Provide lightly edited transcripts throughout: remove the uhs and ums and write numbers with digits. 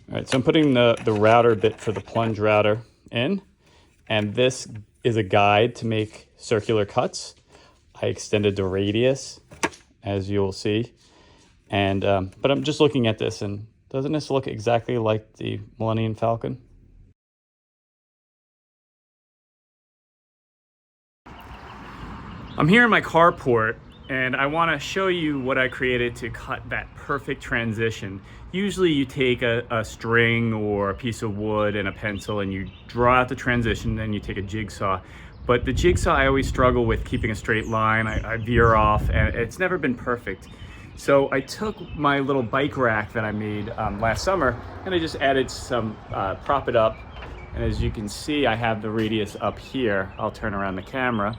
All right, so I'm putting the router bit for the plunge router in, and this is a guide to make circular cuts. I extended the radius, as you'll see, and but I'm just looking at this, and doesn't this look exactly like the Millennium Falcon? I'm here in my carport, and I want to show you what I created to cut that perfect transition. Usually you take a string or a piece of wood and a pencil and you draw out the transition, then you take a jigsaw. But the jigsaw, I always struggle with keeping a straight line. I veer off, and it's never been perfect. So I took my little bike rack that I made last summer, and I just added some, prop it up. And as you can see, I have the radius up here. I'll turn around the camera.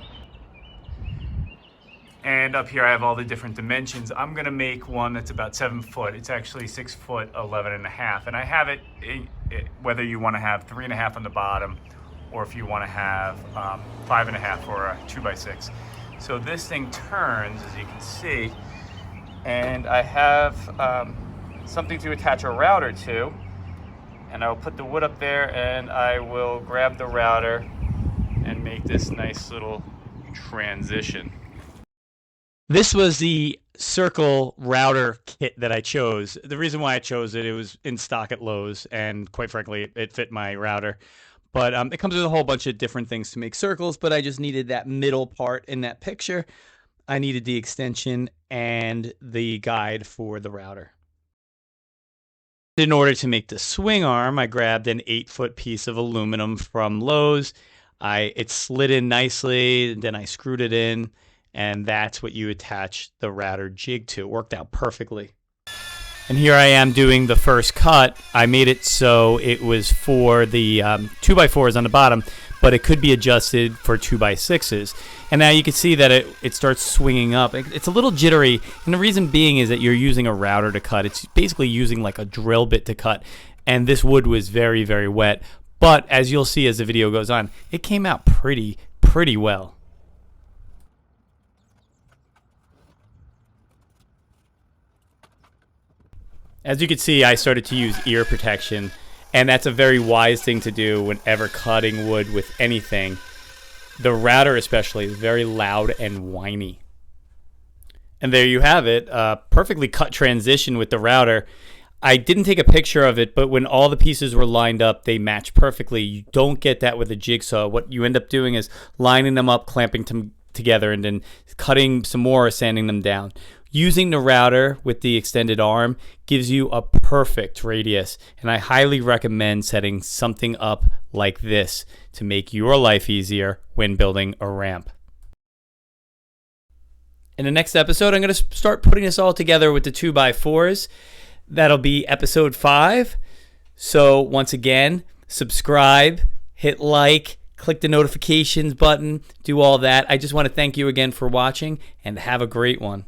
And up here I have all the different dimensions. I'm gonna make one that's about 7 foot. It's actually 6 foot 11 and a half. And I have it, whether you wanna have 3.5 on the bottom, or if you wanna have 5.5 or a 2x6. So this thing turns, as you can see, and I have something to attach a router to. And I'll put the wood up there, and I will grab the router and make this nice little transition. This was the circle router kit that I chose. The reason why I chose it, it was in stock at Lowe's, and quite frankly, it fit my router. But it comes with a whole bunch of different things to make circles, but I just needed that middle part in that picture. I needed the extension and the guide for the router. In order to make the swing arm, I grabbed an 8-foot piece of aluminum from Lowe's. It slid in nicely, then I screwed it in. And that's what you attach the router jig to. It worked out perfectly. And here I am doing the first cut. I made it so it was for the 2x4s on the bottom, but it could be adjusted for 2x6s. And now you can see that it starts swinging up. It's a little jittery, and the reason being is that you're using a router to cut. It's basically using like a drill bit to cut, and this wood was very, very wet. But as you'll see as the video goes on, it came out pretty well. As you can see, I started to use ear protection, and that's a very wise thing to do whenever cutting wood with anything. The router especially is very loud and whiny. And there you have it, perfectly cut transition with the router. I didn't take a picture of it, but when all the pieces were lined up, they match perfectly. You don't get that with a jigsaw. What you end up doing is lining them up, clamping them together, and then cutting some more or sanding them down. Using the router with the extended arm gives you a perfect radius, and I highly recommend setting something up like this to make your life easier when building a ramp. In the next episode, I'm going to start putting this all together with the 2x4s. That'll be episode 5. So once again, subscribe, hit like, click the notifications button, do all that. I just want to thank you again for watching, and have a great one.